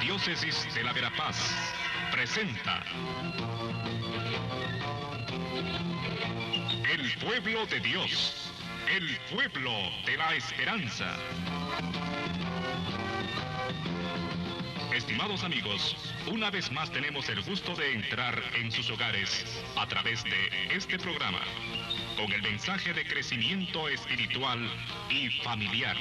Diócesis de la Verapaz presenta El Pueblo de Dios, el pueblo de la esperanza. Estimados amigos, una vez más tenemos el gusto de entrar en sus hogares a través de este programa, con el mensaje de crecimiento espiritual y familiar.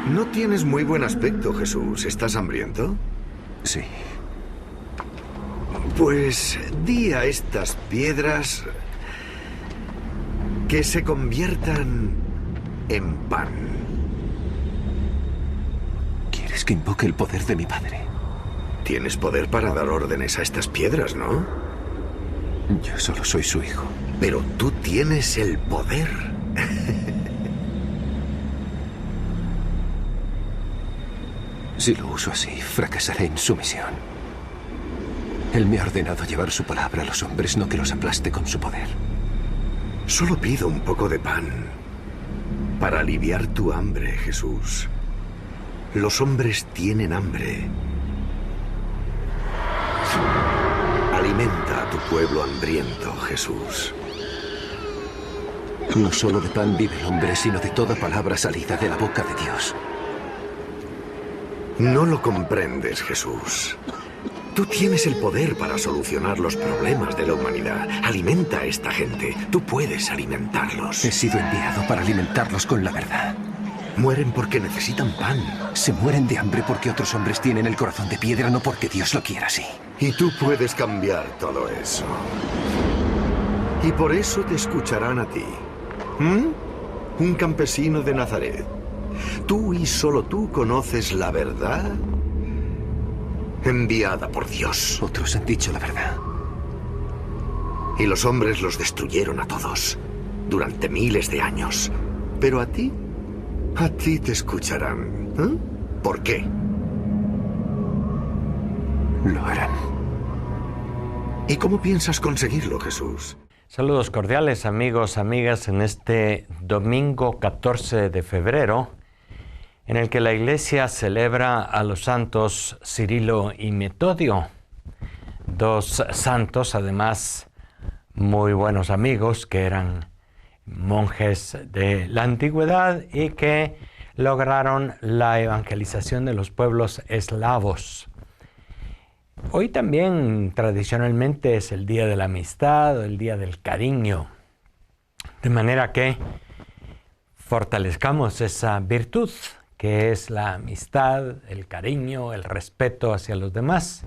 No tienes muy buen aspecto, Jesús. ¿Estás hambriento? Sí. Pues di a estas piedras que se conviertan en pan. ¿Quieres que invoque el poder de mi padre? Tienes poder para dar órdenes a estas piedras, ¿no? Yo solo soy su hijo. Pero tú tienes el poder. Si lo uso así, fracasaré en su misión. Él me ha ordenado llevar su palabra a los hombres, no que los aplaste con su poder. Solo pido un poco de pan para aliviar tu hambre, Jesús. Los hombres tienen hambre. Alimenta a tu pueblo hambriento, Jesús. No solo de pan vive el hombre, sino de toda palabra salida de la boca de Dios. No lo comprendes, Jesús. Tú tienes el poder para solucionar los problemas de la humanidad. Alimenta a esta gente. Tú puedes alimentarlos. He sido enviado para alimentarlos con la verdad. Mueren porque necesitan pan. Se mueren de hambre porque otros hombres tienen el corazón de piedra, no porque Dios lo quiera así. Y tú puedes cambiar todo eso. Y por eso te escucharán a ti. Un campesino de Nazaret. Tú y solo tú conoces la verdad enviada por Dios. Otros han dicho la verdad. Y los hombres los destruyeron a todos durante miles de años. Pero a ti te escucharán. ¿Por qué? Lo harán. ¿Y cómo piensas conseguirlo, Jesús? Saludos cordiales, amigos, amigas, en este domingo 14 de febrero, en el que la Iglesia celebra a los santos Cirilo y Metodio, dos santos, además, muy buenos amigos, que eran monjes de la antigüedad y que lograron la evangelización de los pueblos eslavos. Hoy también tradicionalmente es el Día de la Amistad, o el Día del Cariño, de manera que fortalezcamos esa virtud que es la amistad, el cariño, el respeto hacia los demás.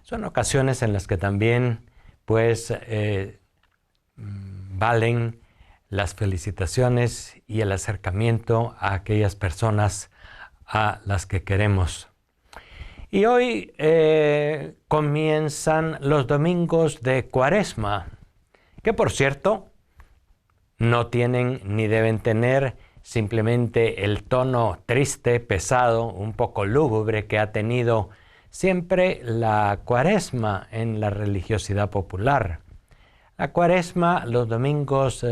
Son ocasiones en las que también pues valen las felicitaciones y el acercamiento a aquellas personas a las que queremos. Y hoy comienzan los domingos de Cuaresma, que por cierto no tienen ni deben tener simplemente el tono triste, pesado, un poco lúgubre que ha tenido siempre la Cuaresma en la religiosidad popular. La Cuaresma, los domingos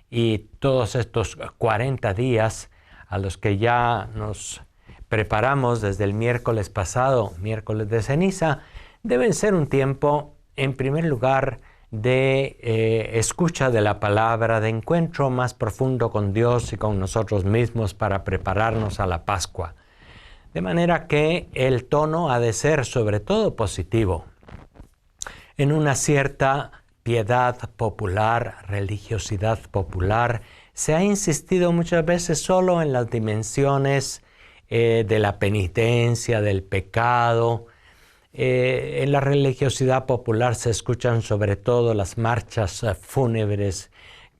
y todos estos 40 días a los que ya nos preparamos desde el miércoles pasado, miércoles de ceniza, deben ser un tiempo, en primer lugar, de escucha de la palabra, de encuentro más profundo con Dios y con nosotros mismos para prepararnos a la Pascua. De manera que el tono ha de ser sobre todo positivo. En una cierta piedad popular, religiosidad popular, se ha insistido muchas veces solo en las dimensiones de la penitencia, del pecado. En la religiosidad popular se escuchan sobre todo las marchas fúnebres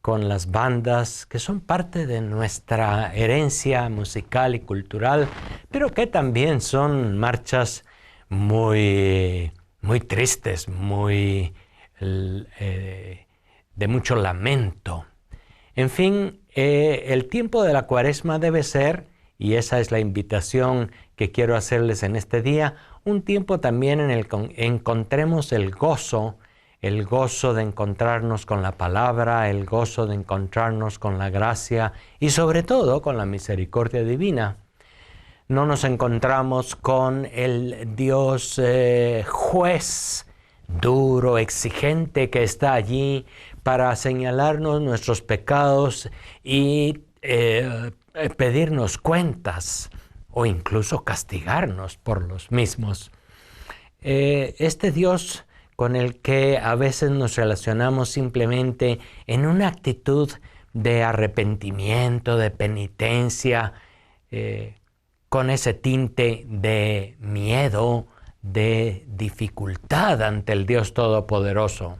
con las bandas, que son parte de nuestra herencia musical y cultural, pero que también son marchas muy tristes, muy de mucho lamento. En fin, el tiempo de la Cuaresma debe ser, y esa es la invitación que quiero hacerles en este día, un tiempo también en el que encontremos el gozo de encontrarnos con la palabra, el gozo de encontrarnos con la gracia y sobre todo con la misericordia divina. No nos encontramos con el Dios juez, duro, exigente, que está allí para señalarnos nuestros pecados y pedirnos cuentas o incluso castigarnos por los mismos. Este Dios con el que a veces nos relacionamos simplemente en una actitud de arrepentimiento, de penitencia, con ese tinte de miedo, de dificultad ante el Dios Todopoderoso.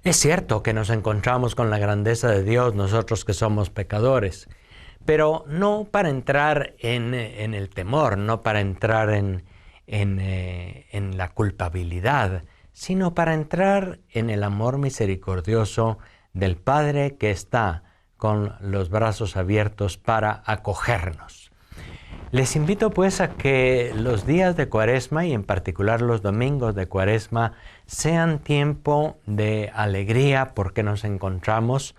Es cierto que nos encontramos con la grandeza de Dios, nosotros que somos pecadores, pero no para entrar en el temor, no para entrar en la culpabilidad, sino para entrar en el amor misericordioso del Padre que está con los brazos abiertos para acogernos. Les invito pues a que los días de Cuaresma y en particular los domingos de Cuaresma sean tiempo de alegría porque nos encontramos,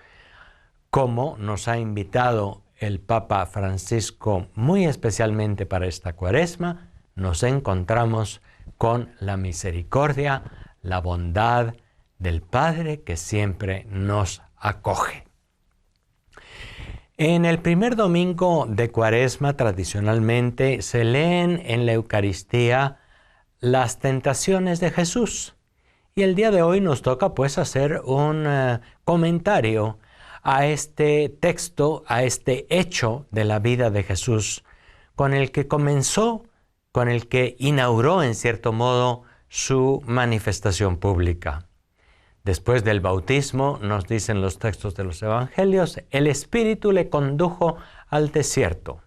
como nos ha invitado el Papa Francisco muy especialmente para esta Cuaresma, nos encontramos con la misericordia, la bondad del Padre que siempre nos acoge. En el primer domingo de Cuaresma, tradicionalmente, se leen en la Eucaristía las tentaciones de Jesús. Y el día de hoy nos toca pues hacer un comentario a este texto, a este hecho de la vida de Jesús, con el que comenzó, con el que inauguró en cierto modo su manifestación pública. Después del bautismo, nos dicen los textos de los evangelios, el Espíritu le condujo al desierto.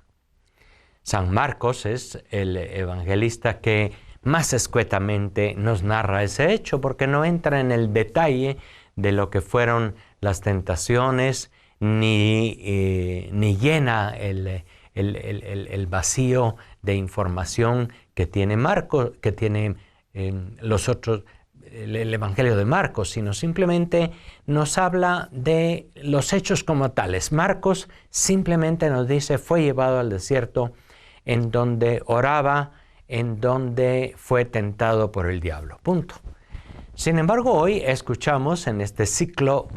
San Marcos es el evangelista que más escuetamente nos narra ese hecho, porque no entra en el detalle de lo que fueron las tentaciones, ni llena el vacío de información que tiene Marcos, que tiene el Evangelio de Marcos, sino simplemente nos habla de los hechos como tales. Marcos simplemente nos dice, fue llevado al desierto en donde oraba, en donde fue tentado por el diablo. Punto. Sin embargo, hoy escuchamos en este ciclo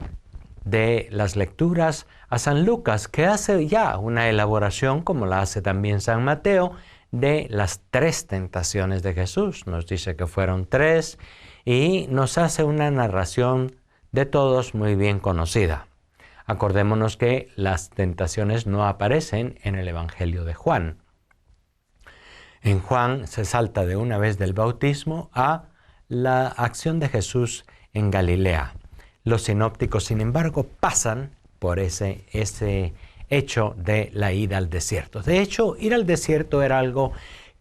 de las lecturas a San Lucas, que hace ya una elaboración, como la hace también San Mateo, de las 3 tentaciones de Jesús. Nos dice que fueron 3 y nos hace una narración de todos muy bien conocida. Acordémonos que las tentaciones no aparecen en el Evangelio de Juan. En Juan se salta de una vez del bautismo a la acción de Jesús en Galilea. Los sinópticos, sin embargo, pasan por ese hecho de la ida al desierto. De hecho, ir al desierto era algo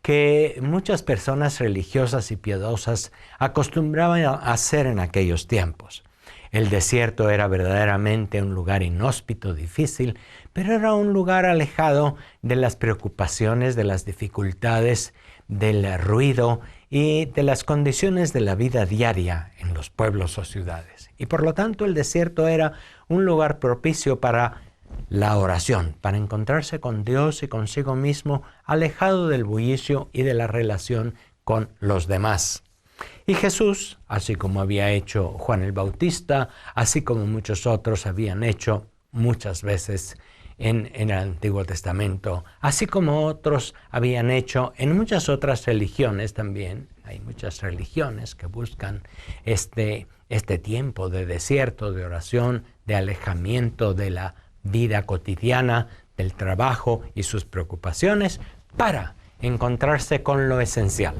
que muchas personas religiosas y piadosas acostumbraban a hacer en aquellos tiempos. El desierto era verdaderamente un lugar inhóspito, difícil, pero era un lugar alejado de las preocupaciones, de las dificultades, del ruido y de las condiciones de la vida diaria en los pueblos o ciudades. Y por lo tanto el desierto era un lugar propicio para la oración, para encontrarse con Dios y consigo mismo, alejado del bullicio y de la relación con los demás. Y Jesús, así como había hecho Juan el Bautista, así como muchos otros habían hecho muchas veces en el Antiguo Testamento, así como otros habían hecho en muchas otras religiones también. Hay muchas religiones que buscan este tiempo de desierto, de oración, de alejamiento de la vida cotidiana, del trabajo y sus preocupaciones para encontrarse con lo esencial.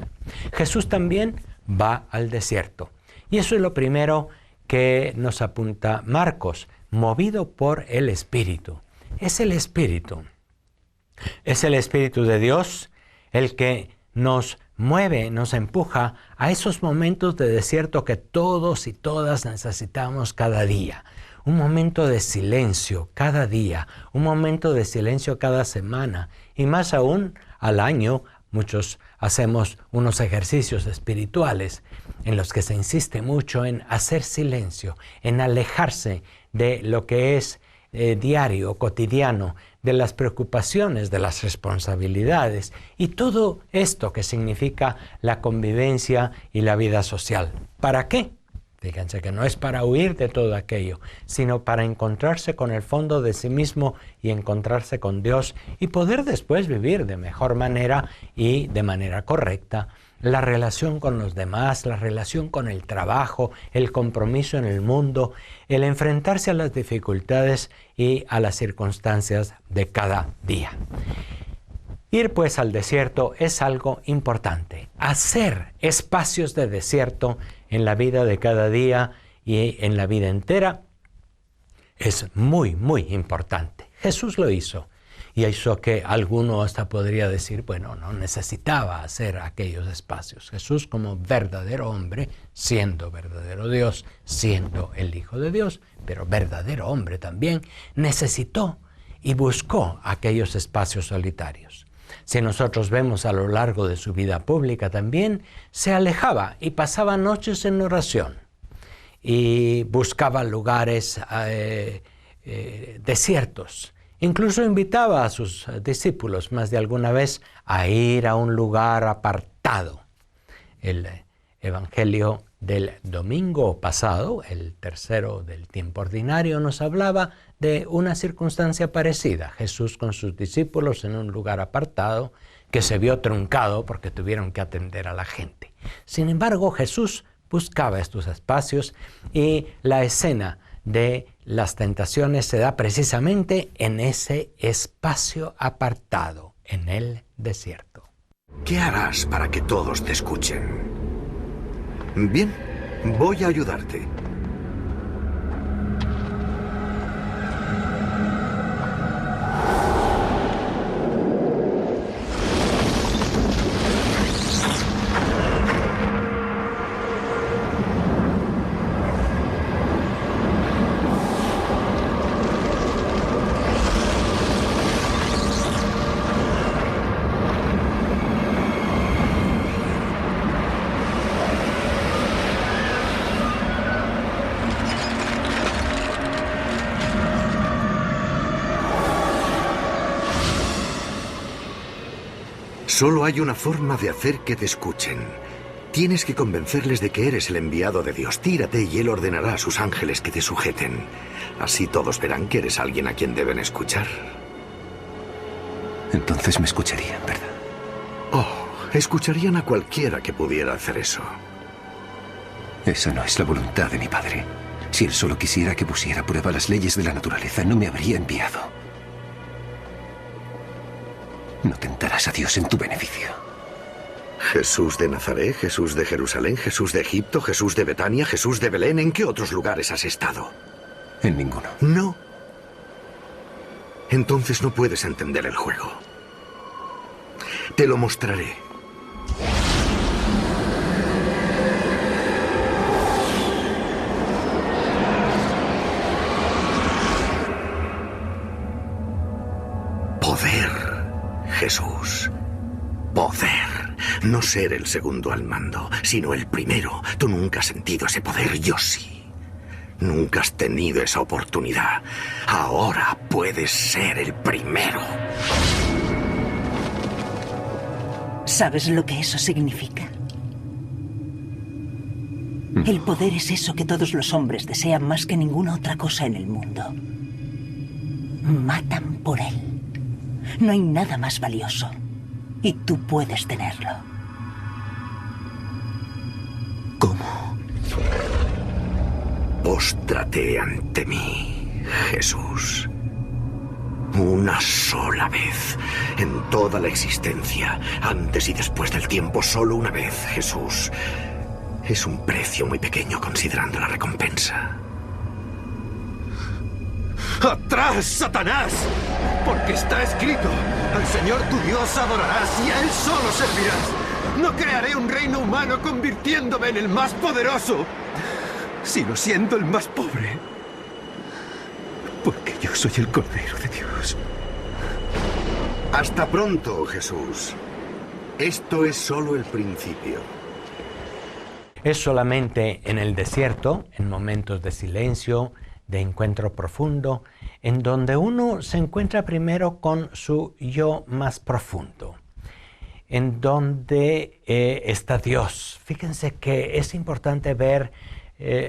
Jesús también va al desierto. Y eso es lo primero que nos apunta Marcos, movido por el Espíritu. Es el Espíritu. Es el Espíritu de Dios el que nos mueve, nos empuja a esos momentos de desierto que todos y todas necesitamos cada día. Un momento de silencio cada día, un momento de silencio cada semana y más aún al año. Muchos hacemos unos ejercicios espirituales en los que se insiste mucho en hacer silencio, en alejarse de lo que es diario, cotidiano, de las preocupaciones, de las responsabilidades y todo esto que significa la convivencia y la vida social. ¿Para qué? Fíjense que no es para huir de todo aquello, sino para encontrarse con el fondo de sí mismo y encontrarse con Dios y poder después vivir de mejor manera y de manera correcta la relación con los demás, la relación con el trabajo, el compromiso en el mundo, el enfrentarse a las dificultades y a las circunstancias de cada día. Ir pues al desierto es algo importante. Hacer espacios de desierto en la vida de cada día y en la vida entera es muy, muy importante. Jesús lo hizo. Y eso que alguno hasta podría decir, bueno, no necesitaba hacer aquellos espacios. Jesús, como verdadero hombre, siendo verdadero Dios, siendo el Hijo de Dios, pero verdadero hombre también, necesitó y buscó aquellos espacios solitarios. Si nosotros vemos a lo largo de su vida pública también, se alejaba y pasaba noches en oración y buscaba lugares desiertos. Incluso invitaba a sus discípulos más de alguna vez a ir a un lugar apartado. El Evangelio del domingo pasado, el tercero del tiempo ordinario, nos hablaba de una circunstancia parecida. Jesús con sus discípulos en un lugar apartado que se vio truncado porque tuvieron que atender a la gente. Sin embargo, Jesús buscaba estos espacios y la escena de las tentaciones se da precisamente en ese espacio apartado, en el desierto. ¿Qué harás para que todos te escuchen? Bien, voy a ayudarte. Solo hay una forma de hacer que te escuchen. Tienes que convencerles de que eres el enviado de Dios. Tírate y Él ordenará a sus ángeles que te sujeten. Así todos verán que eres alguien a quien deben escuchar. Entonces me escucharían, ¿verdad? Oh, escucharían a cualquiera que pudiera hacer eso. Esa no es la voluntad de mi padre. Si él solo quisiera que pusiera a prueba las leyes de la naturaleza, no me habría enviado. No tentarás a Dios en tu beneficio. Jesús de Nazaret, Jesús de Jerusalén, Jesús de Egipto, Jesús de Betania, Jesús de Belén. ¿En qué otros lugares has estado? En ninguno. No. Entonces no puedes entender el juego. Te lo mostraré. Poder. Jesús, poder. No ser el segundo al mando, sino el primero. Tú nunca has sentido ese poder, yo sí. Nunca has tenido esa oportunidad. Ahora puedes ser el primero. ¿Sabes lo que eso significa? El poder es eso que todos los hombres desean más que ninguna otra cosa en el mundo. Matan por él. No hay nada más valioso. Y tú puedes tenerlo. ¿Cómo? Póstrate ante mí, Jesús. Una sola vez en toda la existencia, antes y después del tiempo, solo una vez, Jesús. Es un precio muy pequeño considerando la recompensa. ¡Atrás, Satanás! Porque está escrito: al Señor tu Dios adorarás y a Él solo servirás. No crearé un reino humano convirtiéndome en el más poderoso, sino siendo el más pobre. Porque yo soy el Cordero de Dios. Hasta pronto, Jesús. Esto es solo el principio. Es solamente en el desierto, en momentos de silencio, de encuentro profundo, en donde uno se encuentra primero con su yo más profundo, en donde está Dios. Fíjense que es importante ver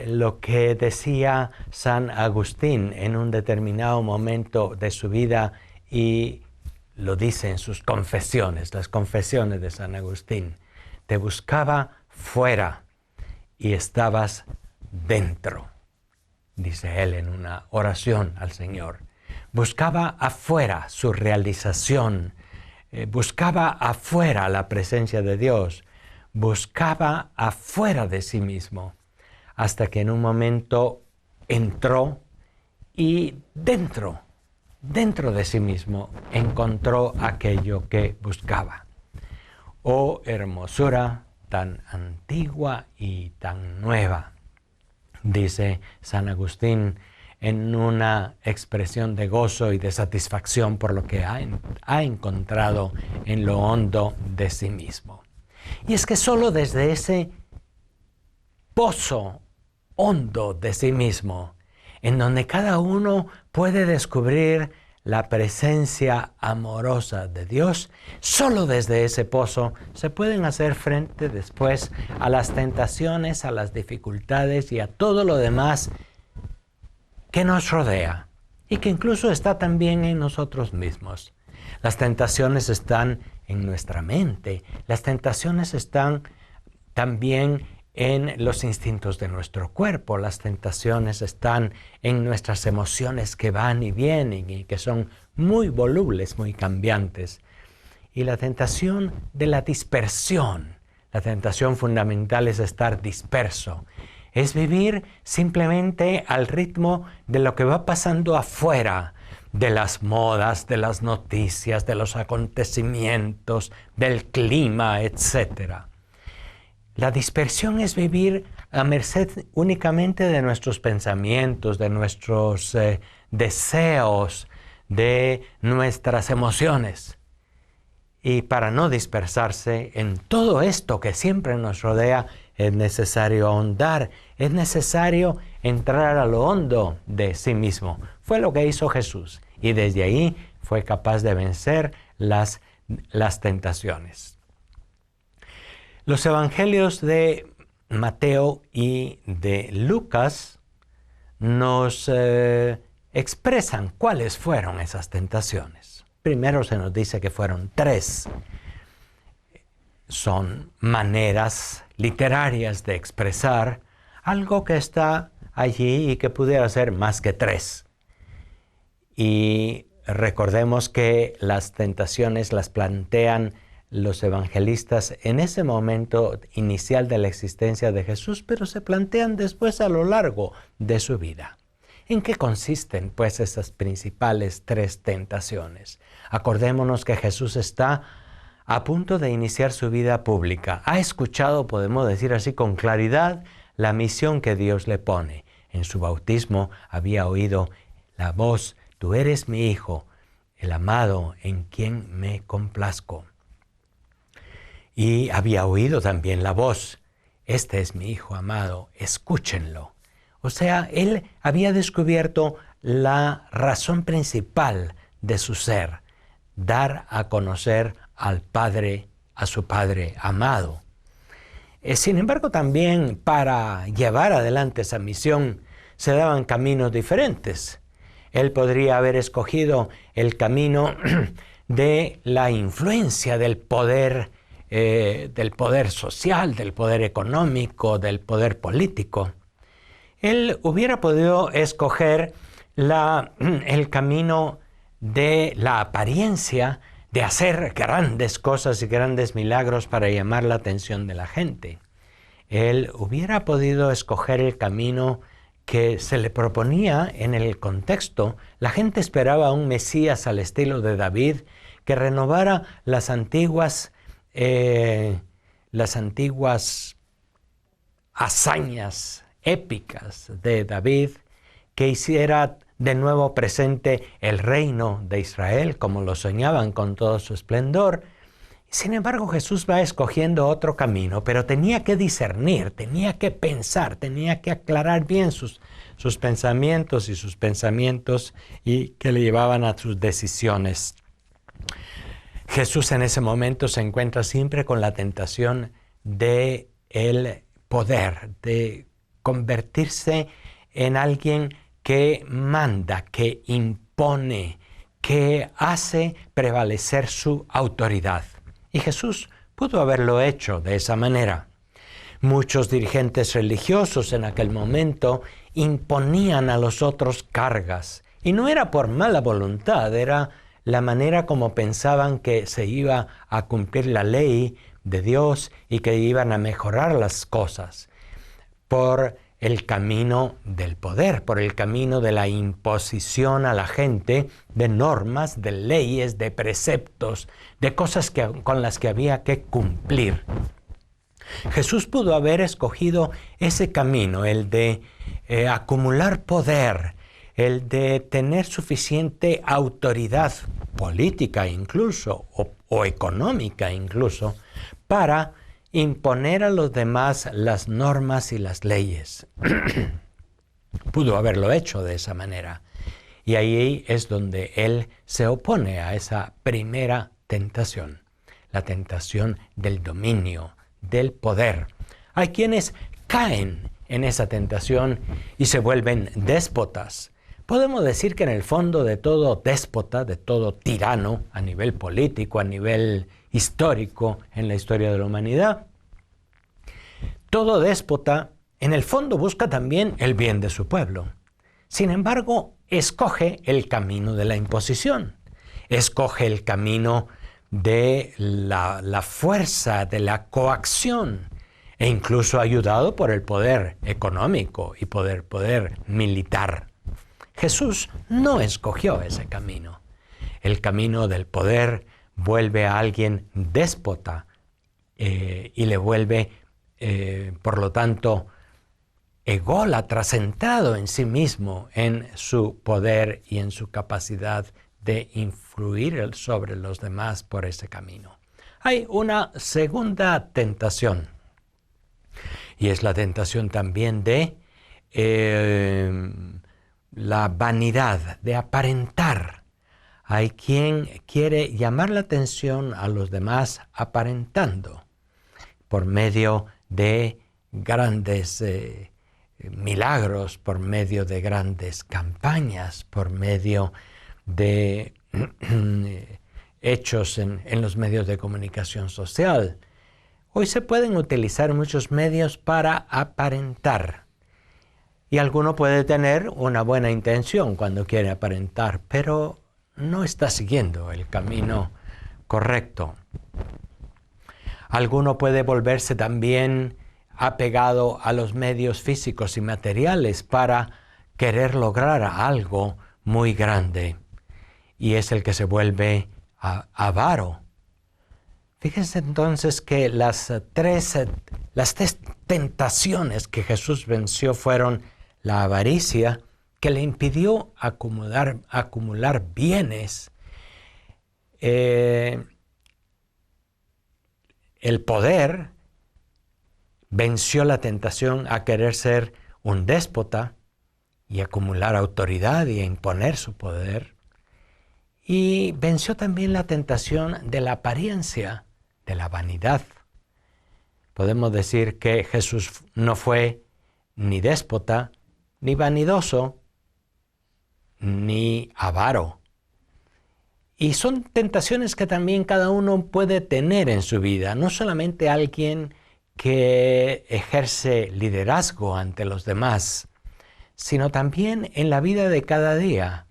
lo que decía San Agustín en un determinado momento de su vida, y lo dice en sus confesiones, las confesiones de San Agustín. Te buscaba fuera y estabas dentro, dice él en una oración al Señor. Buscaba afuera su realización, buscaba afuera la presencia de Dios, buscaba afuera de sí mismo, hasta que en un momento entró y dentro de sí mismo encontró aquello que buscaba. Oh hermosura tan antigua y tan nueva, dice San Agustín en una expresión de gozo y de satisfacción por lo que ha encontrado en lo hondo de sí mismo. Y es que solo desde ese pozo hondo de sí mismo, en donde cada uno puede descubrir la presencia amorosa de Dios, solo desde ese pozo se pueden hacer frente después a las tentaciones, a las dificultades y a todo lo demás que nos rodea y que incluso está también en nosotros mismos. Las tentaciones están en nuestra mente, las tentaciones están también en los instintos de nuestro cuerpo, las tentaciones están en nuestras emociones que van y vienen y que son muy volubles, muy cambiantes. Y la tentación de la dispersión, la tentación fundamental es estar disperso, es vivir simplemente al ritmo de lo que va pasando afuera, de las modas, de las noticias, de los acontecimientos, del clima, etc. La dispersión es vivir a merced únicamente de nuestros pensamientos, de nuestros deseos, de nuestras emociones. Y para no dispersarse en todo esto que siempre nos rodea, es necesario ahondar, es necesario entrar a lo hondo de sí mismo. Fue lo que hizo Jesús y desde ahí fue capaz de vencer las tentaciones. Los evangelios de Mateo y de Lucas nos expresan cuáles fueron esas tentaciones. Primero se nos dice que fueron 3. Son maneras literarias de expresar algo que está allí y que pudiera ser más que 3. Y recordemos que las tentaciones las plantean los evangelistas en ese momento inicial de la existencia de Jesús, pero se plantean después a lo largo de su vida. ¿En qué consisten, pues, esas principales 3 tentaciones? Acordémonos que Jesús está a punto de iniciar su vida pública. Ha escuchado, podemos decir así con claridad, la misión que Dios le pone. En su bautismo había oído la voz: «Tú eres mi Hijo, el amado, en quien me complazco». Y había oído también la voz: «Este es mi Hijo amado, escúchenlo». O sea, él había descubierto la razón principal de su ser: dar a conocer al Padre, a su Padre amado. Sin embargo, también para llevar adelante esa misión se daban caminos diferentes. Él podría haber escogido el camino de la influencia del poder social, del poder económico, del poder político. Él hubiera podido escoger el camino de la apariencia, de hacer grandes cosas y grandes milagros para llamar la atención de la gente. Él hubiera podido escoger el camino que se le proponía en el contexto. La gente esperaba a un Mesías al estilo de David, que renovara las antiguas las antiguas hazañas épicas de David, que hiciera de nuevo presente el reino de Israel, como lo soñaban con todo su esplendor. Sin embargo, Jesús va escogiendo otro camino, pero tenía que discernir, tenía que pensar, tenía que aclarar bien sus pensamientos y que le llevaban a sus decisiones. Jesús en ese momento se encuentra siempre con la tentación de el poder, de convertirse en alguien que manda, que impone, que hace prevalecer su autoridad. Y Jesús pudo haberlo hecho de esa manera. Muchos dirigentes religiosos en aquel momento imponían a los otros cargas. Y no era por mala voluntad, era la manera como pensaban que se iba a cumplir la ley de Dios y que iban a mejorar las cosas. Por el camino del poder, por el camino de la imposición a la gente de normas, de leyes, de preceptos, de cosas con las que había que cumplir. Jesús pudo haber escogido ese camino, el de acumular poder, el de tener suficiente autoridad política incluso, o económica incluso, para imponer a los demás las normas y las leyes. Pudo haberlo hecho de esa manera. Y ahí es donde él se opone a esa primera tentación, la tentación del dominio, del poder. Hay quienes caen en esa tentación y se vuelven déspotas. Podemos decir que en el fondo de todo déspota, de todo tirano a nivel político, a nivel histórico en la historia de la humanidad, todo déspota en el fondo busca también el bien de su pueblo. Sin embargo, escoge el camino de la imposición, escoge el camino de la fuerza, de la coacción, e incluso ayudado por el poder económico y poder militar. Jesús no escogió ese camino. El camino del poder vuelve a alguien déspota y le vuelve, por lo tanto, ególatra, centrado en sí mismo, en su poder y en su capacidad de influir sobre los demás por ese camino. Hay una segunda tentación, y es la tentación también de la vanidad, de aparentar. Hay quien quiere llamar la atención a los demás aparentando por medio de grandes milagros, por medio de grandes campañas, por medio de hechos en los medios de comunicación social. Hoy se pueden utilizar muchos medios para aparentar. Y alguno puede tener una buena intención cuando quiere aparentar, pero no está siguiendo el camino correcto. Alguno puede volverse también apegado a los medios físicos y materiales para querer lograr algo muy grande. Y es el que se vuelve avaro. Fíjense entonces que las tres tentaciones que Jesús venció fueron la avaricia, que le impidió acumular bienes, el poder, venció la tentación a querer ser un déspota y acumular autoridad y imponer su poder, y venció también la tentación de la apariencia, de la vanidad. Podemos decir que Jesús no fue ni déspota, ni vanidoso, ni avaro. Y son tentaciones que también cada uno puede tener en su vida, no solamente alguien que ejerce liderazgo ante los demás, sino también en la vida de cada día.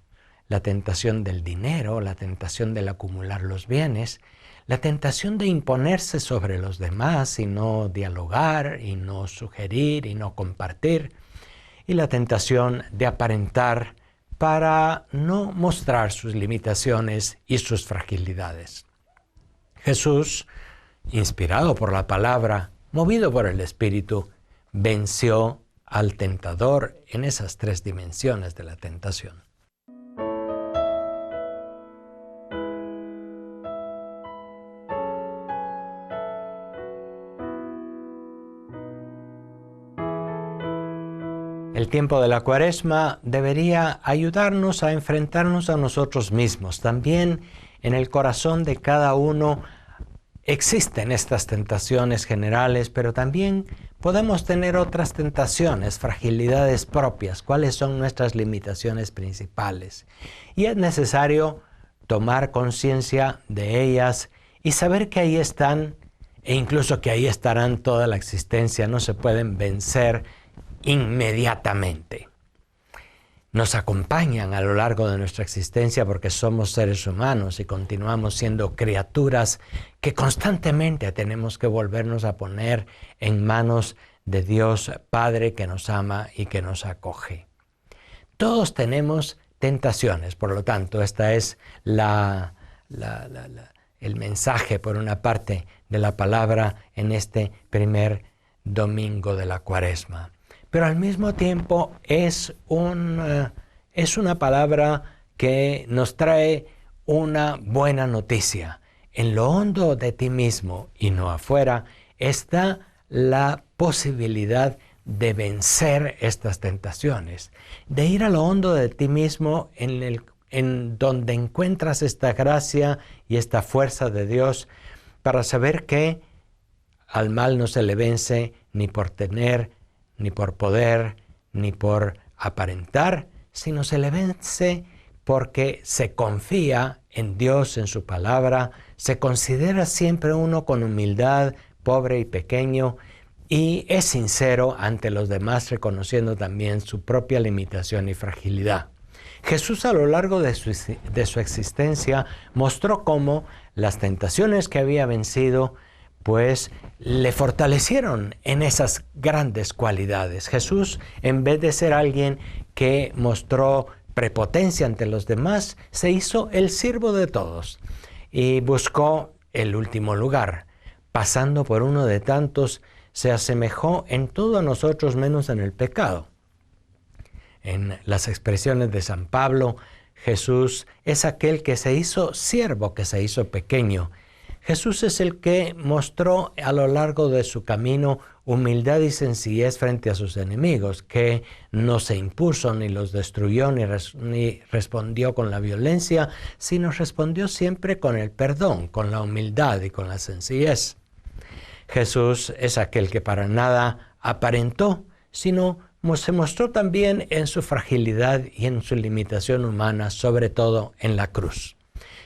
La tentación del dinero, la tentación del acumular los bienes, la tentación de imponerse sobre los demás y no dialogar, y no sugerir, y no compartir, y la tentación de aparentar para no mostrar sus limitaciones y sus fragilidades. Jesús inspirado por la palabra, movido por el Espíritu, venció al tentador en esas 3 dimensiones de la tentación. El tiempo de la Cuaresma debería ayudarnos a enfrentarnos a nosotros mismos. También en el corazón de cada uno existen estas tentaciones generales, pero también podemos tener otras tentaciones, fragilidades propias. ¿Cuáles son nuestras limitaciones principales? Y es necesario tomar conciencia de ellas y saber que ahí están, e incluso que ahí estarán toda la existencia. No se pueden vencer inmediatamente. Nos acompañan a lo largo de nuestra existencia porque somos seres humanos y continuamos siendo criaturas que constantemente tenemos que volvernos a poner en manos de Dios Padre que nos ama y que nos acoge. Todos tenemos tentaciones, por lo tanto, esta es el mensaje, por una parte, de la palabra en este primer domingo de la Cuaresma. Pero al mismo tiempo es una palabra que nos trae una buena noticia. En lo hondo de ti mismo y no afuera está la posibilidad de vencer estas tentaciones, de ir a lo hondo de ti mismo en donde encuentras esta gracia y esta fuerza de Dios para saber que al mal no se le vence ni por tener, ni por poder, ni por aparentar, sino se le vence porque se confía en Dios, en su palabra, se considera siempre uno con humildad, pobre y pequeño, y es sincero ante los demás, reconociendo también su propia limitación y fragilidad. Jesús a lo largo de su existencia mostró cómo las tentaciones que había vencido pues le fortalecieron en esas grandes cualidades. Jesús, en vez de ser alguien que mostró prepotencia ante los demás, se hizo el siervo de todos y buscó el último lugar. Pasando por uno de tantos, se asemejó en todo a nosotros menos en el pecado. En las expresiones de San Pablo, Jesús es aquel que se hizo siervo, que se hizo pequeño. Jesús es el que mostró a lo largo de su camino humildad y sencillez frente a sus enemigos, que no se impuso ni los destruyó ni respondió con la violencia, sino respondió siempre con el perdón, con la humildad y con la sencillez. Jesús es aquel que para nada aparentó, sino se mostró también en su fragilidad y en su limitación humana, sobre todo en la cruz.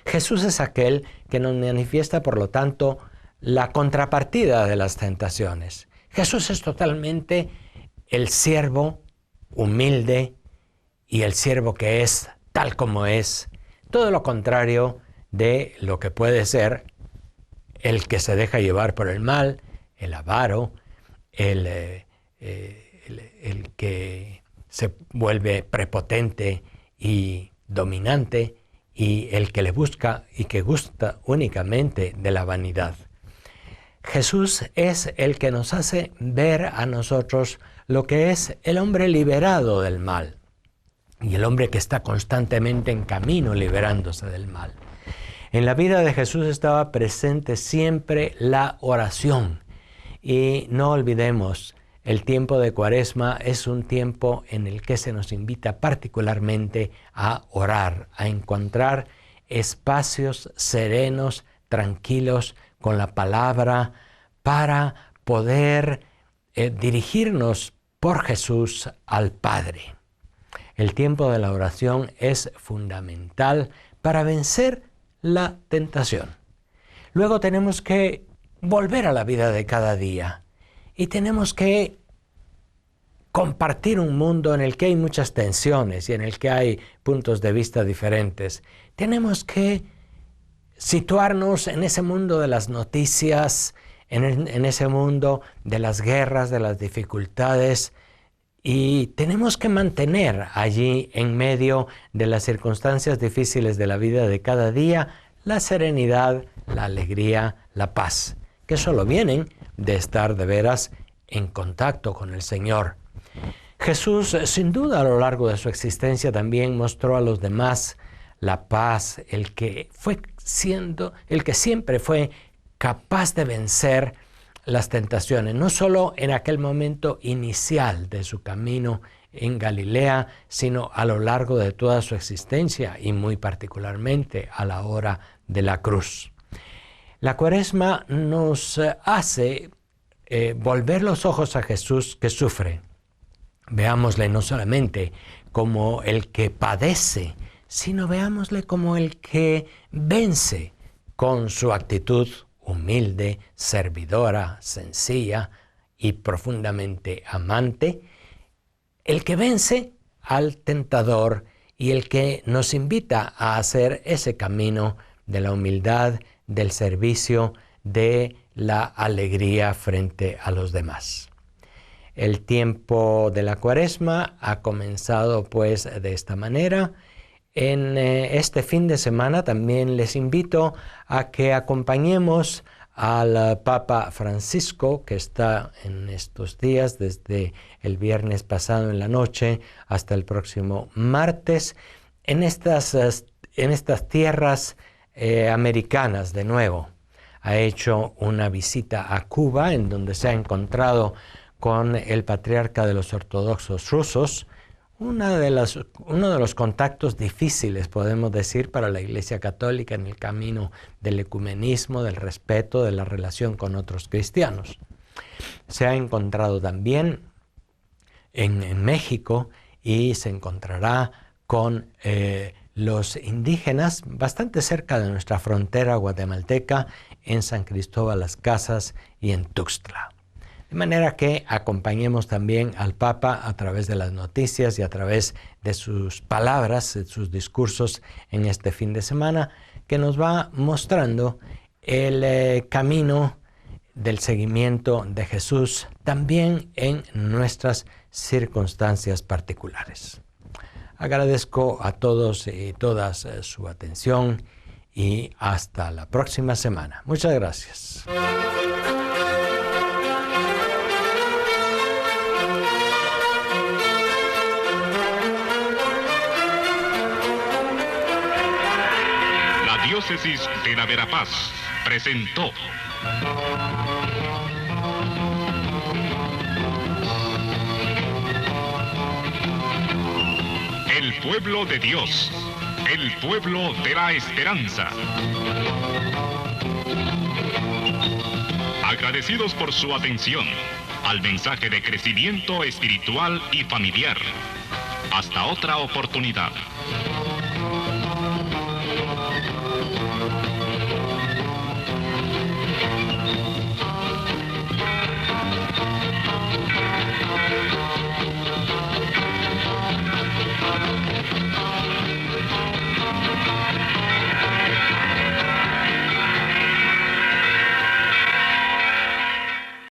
Jesús es aquel que nos manifiesta, por lo tanto, la contrapartida de las tentaciones. Jesús es totalmente el siervo humilde y el siervo que es tal como es, todo lo contrario de lo que puede ser el que se deja llevar por el mal, el avaro, el que se vuelve prepotente y dominante, y el que le busca y que gusta únicamente de la vanidad. Jesús es el que nos hace ver a nosotros lo que es el hombre liberado del mal y el hombre que está constantemente en camino liberándose del mal. En la vida de Jesús estaba presente siempre la oración y no olvidemos, el tiempo de Cuaresma es un tiempo en el que se nos invita particularmente a orar, a encontrar espacios serenos, tranquilos, con la palabra, para poder dirigirnos por Jesús al Padre. El tiempo de la oración es fundamental para vencer la tentación. Luego tenemos que volver a la vida de cada día. Y tenemos que compartir un mundo en el que hay muchas tensiones y en el que hay puntos de vista diferentes. Tenemos que situarnos en ese mundo de las noticias, en ese mundo de las guerras, de las dificultades, y tenemos que mantener allí, en medio de las circunstancias difíciles de la vida de cada día, la serenidad, la alegría, la paz, que solo vienen de estar de veras en contacto con el Señor. Jesús, sin duda, a lo largo de su existencia también mostró a los demás la paz, el que siempre fue capaz de vencer las tentaciones, no solo en aquel momento inicial de su camino en Galilea, sino a lo largo de toda su existencia y muy particularmente a la hora de la cruz. La Cuaresma nos hace volver los ojos a Jesús que sufre. Veámosle no solamente como el que padece, sino veámosle como el que vence con su actitud humilde, servidora, sencilla y profundamente amante, el que vence al tentador y el que nos invita a hacer ese camino de la humildad, del servicio, de la alegría frente a los demás. El tiempo de la Cuaresma ha comenzado pues de esta manera. En este fin de semana también les invito a que acompañemos al Papa Francisco, que está en estos días, desde el viernes pasado en la noche hasta el próximo martes, en estas tierras americanas de nuevo. Ha hecho una visita a Cuba, en donde se ha encontrado con el patriarca de los ortodoxos rusos, uno de los contactos difíciles, podemos decir, para la Iglesia Católica en el camino del ecumenismo, del respeto, de la relación con otros cristianos. Se ha encontrado también en México y se encontrará con los indígenas bastante cerca de nuestra frontera guatemalteca, en San Cristóbal Las Casas y en Tuxtla. De manera que acompañemos también al Papa a través de las noticias y a través de sus palabras, de sus discursos en este fin de semana, que nos va mostrando el camino del seguimiento de Jesús también en nuestras circunstancias particulares. Agradezco a todos y todas su atención y hasta la próxima semana. Muchas gracias. Diócesis de la Verapaz presentó El pueblo de Dios, el pueblo de la esperanza. Agradecidos por su atención al mensaje de crecimiento espiritual y familiar. Hasta otra oportunidad.